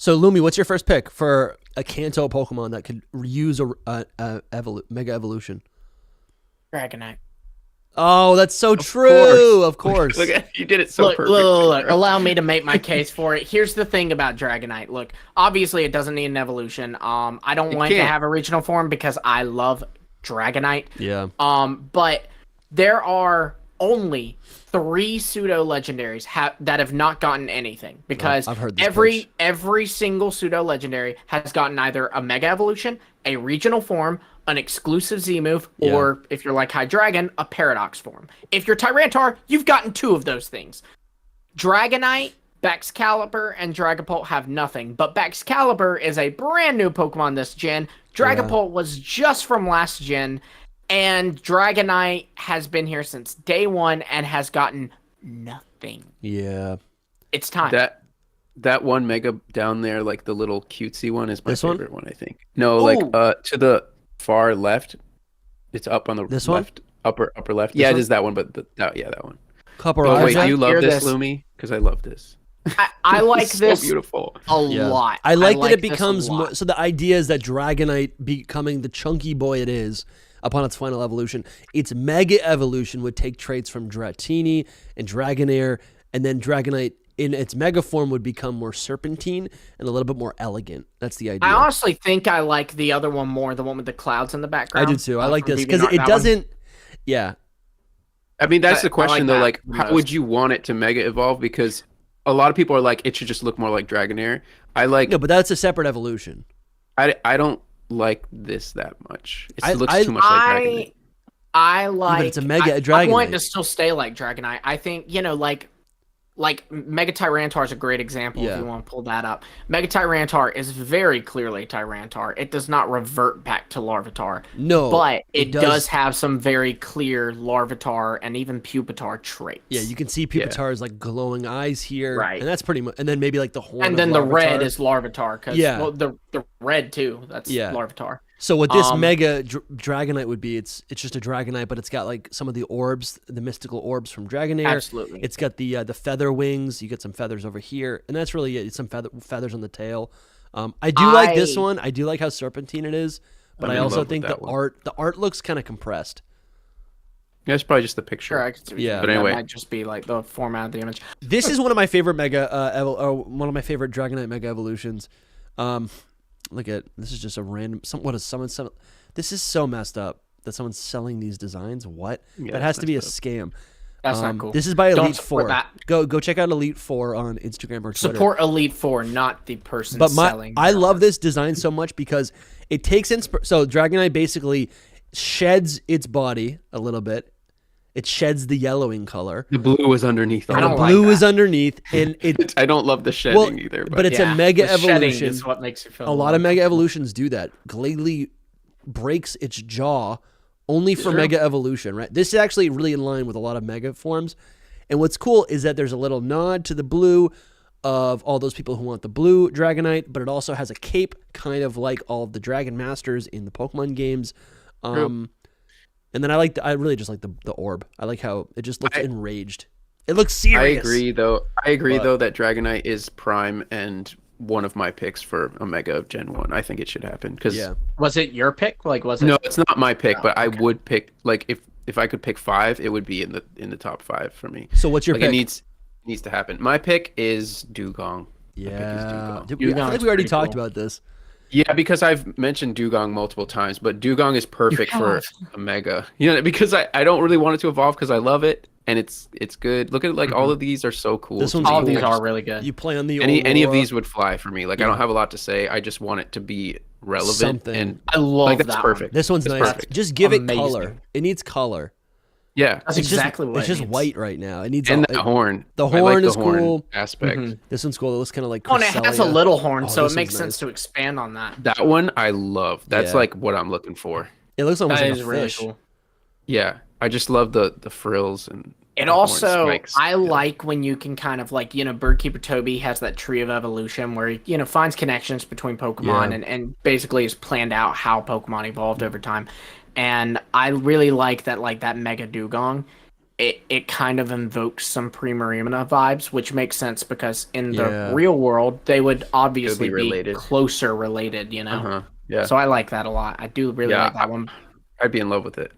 So, Lumi, what's your first pick for a Kanto Pokemon that could use Mega Evolution? Dragonite. Oh, that's so true. Of course. Look at, you did it so perfectly. Look. Allow me to make my case for it. Here's the thing about Dragonite. Look, obviously it doesn't need an evolution. I don't want it to have a regional form because I love Dragonite. Yeah. But there are only 3 pseudo legendaries that have not gotten anything because I've heard this every single pseudo legendary has gotten either a Mega Evolution, a regional form, an exclusive Z move, or if you're like Hydreigon, a Paradox form. If you're Tyranitar, you've gotten 2 of those things. Dragonite, Baxcalibur, and Dragapult have nothing, but Baxcalibur is a brand new Pokemon this gen. Dragapult was just from last gen, and Dragonite has been here since day 1 and has gotten nothing. Yeah. It's time. That one Mega down there, like the little cutesy one, is my favorite one, I think. No, Ooh. like to the far left. It's up on the left, upper left. Yeah, it is that one, but that one. Wait, do you love this, Lumi? Because I love this. I like this so beautiful. a lot. I like that it becomes more. So the idea is that Dragonite becoming the chunky boy it is upon its final evolution, its Mega Evolution would take traits from Dratini and Dragonair, and then Dragonite in its Mega form would become more serpentine and a little bit more elegant. That's the idea. I honestly think I like the other one more, the one with the clouds in the background. I do too. I like this because it doesn't. Yeah. I mean, that's the question though. Like, how would you want it to Mega evolve? Because a lot of people are like, it should just look more like Dragonair. No, but that's a separate evolution. I don't like this that much. It looks too much like Dragonite. I like. But it's a Mega Dragonite. I want it to still stay like Dragonite. I think like Mega Tyranitar is a great example if you want to pull that up. Mega Tyranitar is very clearly Tyranitar. It does not revert back to Larvitar. No, but it does have some very clear Larvitar and even Pupitar traits. Yeah, you can see Pupitar's like glowing eyes here, right? And that's pretty much. And then maybe like the horn. And then the red is Larvitar because the red too. That's Larvitar. So what this Mega Dragonite would be, it's just a Dragonite, but it's got like some of the orbs, the mystical orbs from Dragonair. Absolutely. It's got the feather wings. You get some feathers over here, and that's really it. It's some feathers on the tail. I do like this one. I do like how serpentine it is, but I also think the art looks kind of compressed. Yeah, it's probably just the picture. Sure, I can see but anyway, that might just be like the format of the image. This is one of my favorite one of my favorite Dragonite Mega Evolutions. Look at this is just a random. This is so messed up that someone's selling these designs. What? Yeah, that has to be a scam. That's not cool. This is by Elite Four. That. Go check out Elite Four on Instagram or Twitter. Support Elite Four, not the person selling. I love this design so much because it takes so Dragonite basically sheds its body a little bit. It sheds the yellowing color. The blue is underneath. The blue is underneath, and it. I don't love the shedding either. But it's a Mega Evolution. Is what makes you feel a lot of Mega Evolutions do that. Glalie breaks its jaw only for Mega Evolution, right? This is actually really in line with a lot of Mega forms. And what's cool is that there's a little nod to the blue of all those people who want the blue Dragonite, but it also has a cape, kind of like all of the Dragon Masters in the Pokemon games. And then I really just like the orb. I like how it just looks enraged. It looks serious. I agree though that Dragonite is prime and one of my picks for a Mega of Gen 1. I think it should happen Was it your pick? Like was it? No, it's not my pick, but I would pick like if I could pick 5, it would be in the top 5 for me. So what's your pick? It needs to happen. My pick is Dugong. Yeah. I feel like we already talked about this. Yeah, because I've mentioned Dugong multiple times, but Dugong is perfect for a Mega. Because I don't really want it to evolve because I love it and it's good. Look at it, all of these are so cool. All of these are really good. You play on the any of these would fly for me. Like I don't have a lot to say. I just want it to be relevant. And I love that's that perfect. This one's nice. Perfect. Just give it color. It needs color. Yeah, that's exactly what it's just white right now. It needs the horn. The horn is cool. Aspect. This one's cool. It looks kind of like. Oh, and it has a little horn, so it makes sense to expand on that. That one I love. That's like what I'm looking for. It looks almost like a really fish. Cool. Yeah, I just love the frills and. It also, I like when you can kind of like, Birdkeeper Toby has that tree of evolution where he, finds connections between Pokemon and basically has planned out how Pokemon evolved over time. And I really like that Mega Dugong it kind of invokes some Pre-Marina vibes, which makes sense because in the Yeah. real world they would obviously be be related. closer related, you know. Uh-huh. Yeah. So I like that a lot. I do really Yeah, like that one. I'd be in love with it.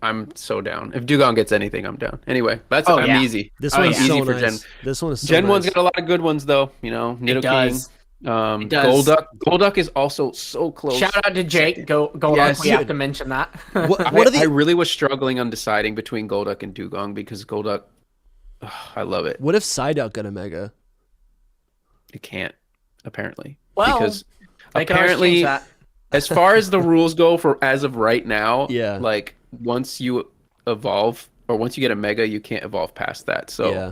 I'm so down. If Dugong gets anything, I'm down. Anyway, that's Oh, I'm yeah. easy. This I'm one's easy so for nice. Gen. This one is so Gen nice. 1's got a lot of good ones though. You know, Nido King. does. It does. Golduck. Golduck is also so close. Shout out to Jake. Golduck. Yes. We have to mention that. What I, are the I really was struggling on deciding between Golduck and Dugong because Golduck, I love it. What if Psyduck got a mega? It can't, apparently. Well, because they can always apparently, change that. as far as the rules go for as of right now, Yeah. like once you evolve or once you get a mega, you can't evolve past that. So Yeah.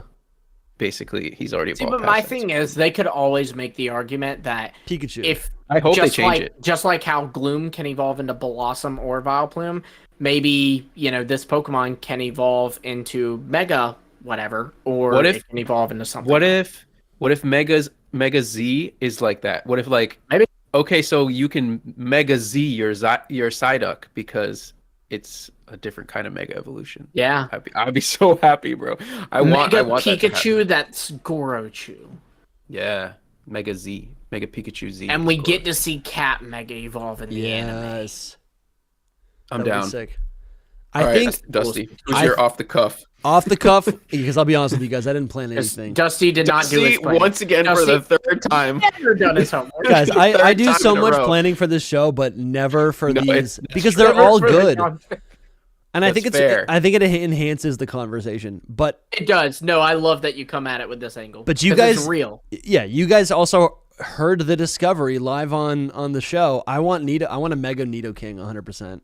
basically, he's already See, evolved but past my that. thing is, they could always make the argument that Pikachu. if I hope they just change like it. just like how Gloom can evolve into Blossom or Vileplume, maybe this Pokemon can evolve into Mega whatever, or What if- it can evolve into something. What if Mega Z is like that? What if like Maybe. Okay, so you can Mega Z your Psyduck because it's a different kind of Mega evolution. Yeah. I'd be so happy, bro. I want Mega that to happen. Pikachu, that's Gorochu. Yeah, Mega Z, Mega Pikachu Z. And we get to see Cat Mega evolve in the anime. Yes. I'm That would be down. sick. All I right, think that's Dusty. Who's I- your off the cuff? off the cuff, because I'll be honest with you guys, I didn't plan Because anything. Dusty did not do his Dusty planning. once again for the third time. Never done his homework. Guys, I third do time so in a much row. planning for this show, but never for No, these it's because they're Never all for the good, con- and I That's think it's fair. I think it enhances the conversation. But It does. No, I love that you come at it with this angle. But you 'Cause guys- it's real. yeah, you guys also heard the discovery live on the show. I want a Mega Nidoking 100%.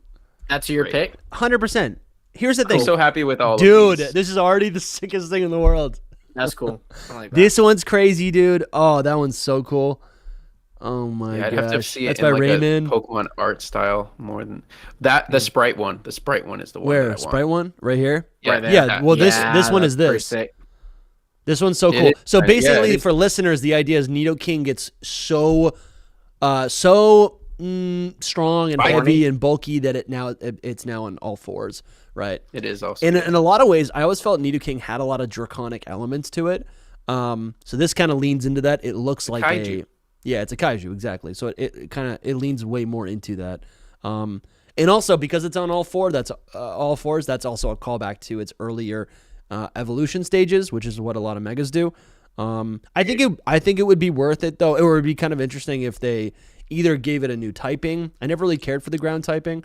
That's your Great. pick. 100%. Here's the I'm thing, so happy with all dude. of these. This is already the sickest thing in the world. That's cool. I like that. This one's crazy, dude. Oh, that one's so cool. Oh my Yeah, I'd gosh, have to see it that's in by like Raymond. a Pokemon art style more than that. The Sprite one. The Sprite one is the one. Where that I want. Sprite one right here? Yeah, Right there. Yeah, well, this one that's is pretty this. sick. This one's so It cool. is So nice. Yeah, basically, it is. for listeners, the idea is Nidoking gets so strong and Bite heavy me. and bulky that it's now on all fours, right? It is also. In a lot of ways, I always felt Nidoking had a lot of draconic elements to it. So this kind of leans into that. It looks like kaiju. it's a kaiju, exactly. So it leans way more into that. And also because it's on all fours, that's also a callback to its earlier evolution stages, which is what a lot of megas do. I think it would be worth it though. It would be kind of interesting if they either gave it a new typing. I never really cared for the ground typing,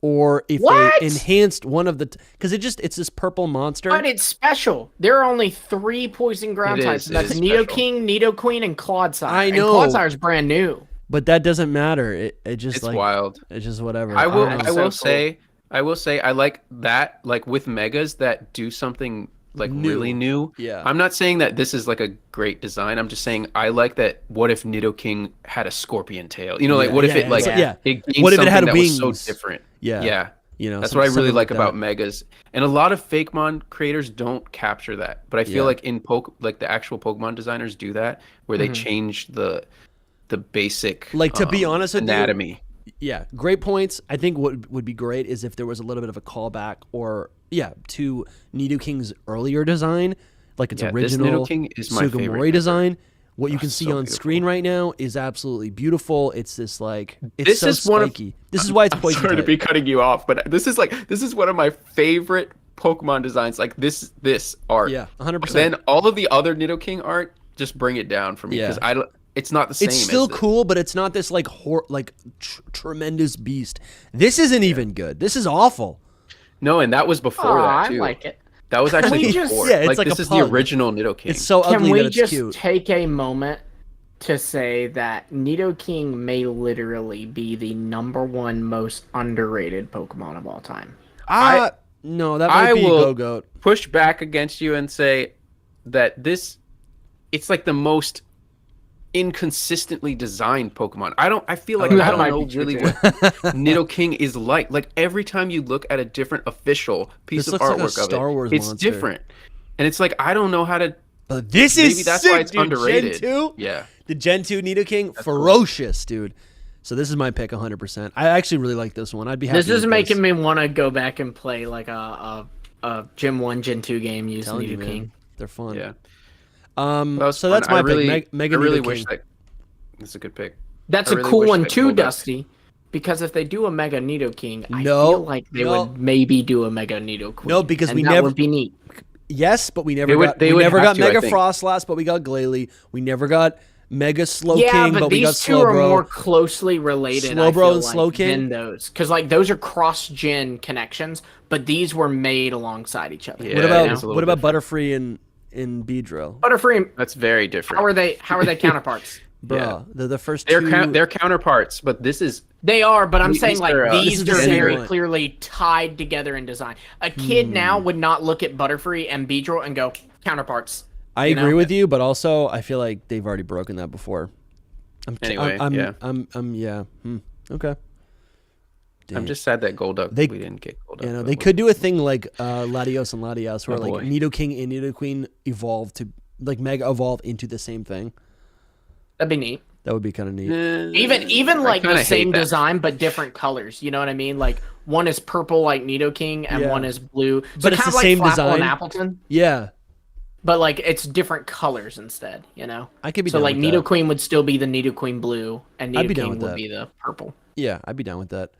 or if What? they enhanced one of the because it's this purple monster. But it's special. There are only 3 poison ground It types. is, And it that's is Nidoking, Nidoqueen, and Clodsire. I And know. Clodsire's brand new. But that doesn't matter. It just it's like wild. it's just whatever. I will. don't know. I will so cool. say. I will say. I like that. Like with megas that do something like New. really new. Yeah. I'm not saying that this is like a great design. I'm just saying I like that. What if Nidoking had a scorpion tail? You know, like Yeah, what if yeah, it like yeah. it gained What if it had something that was wings? so different? Yeah. Yeah. You know, That's what I really something like about that. megas, and a lot of Fakemon creators don't capture that. But I feel Yeah. like in like the actual Pokemon designers do that, where they change the basic Like, to be honest with you, anatomy. Yeah, great points. I think what would be great is if there was a little bit of a callback to Nidoking's earlier design, like its Yeah, this original Nidoking is my favorite Sugimori ever. design. What you Oh, can see so on beautiful. screen right now is absolutely beautiful. It's this like it's This so is one of- spiky. This is why it's I'm poison sorry to type. be cutting you off, but this is one of my favorite Pokemon designs. Like this art. Yeah, 100%. Then all of the other Nidoking art, just bring it down for me Yeah. because I don't. It's not the same. It's still as cool, but it's not this like tremendous beast. This isn't even good. This is awful. No, and that was before Aw, that I too. like it. That was actually we just- before. Yeah, it's like this a is pug. the original Nidoking. It's so Can ugly we that it's just cute. take a moment to say that Nidoking may literally be the #1 most underrated Pokemon of all time? No, that might I be will Gogoat. push back against you and say that it's like the most inconsistently designed Pokemon. I feel like that I don't might know be true, really too. what Nidoking is like. Like every time you look at a different official piece This of looks like a artwork Star of Wars it, it's monster. different. And it's like I don't know how to But this maybe is that's sick, why it's dude. underrated. Gen 2? Yeah. The Gen 2 Nidoking, ferocious, dude. So this is my pick 100%. I actually really like this one. I'd be happy This is with making me want to go back and play like a Gen 1, Gen 2 game used Telling you, Nidoking. man, they're fun. Yeah. So that's my pick. Mega I really Nidoking. wish that. That's a good pick. That's I a really cool wish one that too, Golduck- Dusty. Because if they do a Mega Nidoking, I No, feel like they no. would maybe do a Mega Nidoqueen. No, because and we that never- would be neat. Yes, but we never They would- got they we would never have got to, I Mega think. Frostlass, but we got Glalie. We never got Mega Slowking, Yeah, but but we got these two are more Slowbro. closely related. Slowbro I feel and like, Slowking? than those, because like those are cross-gen connections, but these were made alongside each other. Yeah, What it about is a little what about different. Butterfree and Beedrill? Butterfree, That's very different. how are they counterparts? Bruh, they're the first They're two. they're counterparts, but this is They are, but I'm These saying like are, these this is are very different. clearly tied together in design. A kid now would not look at Butterfree and Beedrill and go counterparts. I you agree know? with you, but also I feel like they've already broken that before. Anyway, yeah. Yeah. Okay. I'm just sad that Golduck They- we didn't get Golduck. You know, but they could do a thing like Latios and Latias, where Oh, like boy. Nidoking and Nidoqueen evolve to like Mega evolve into the same thing. That'd be neat. That would be kind of neat. Even like kinda the hate same that. design but different colors. You know what I mean? Like one is purple like Nidoking and Yeah. one is blue. But it's kind the of like same Flapple design. and Appleton, Yeah, but like it's different colors instead. You know. I could be So down like with that. Nidoqueen would still be the Nidoqueen blue, and I'd be down Nidoking with would that. be the purple. Yeah, I'd be down with that.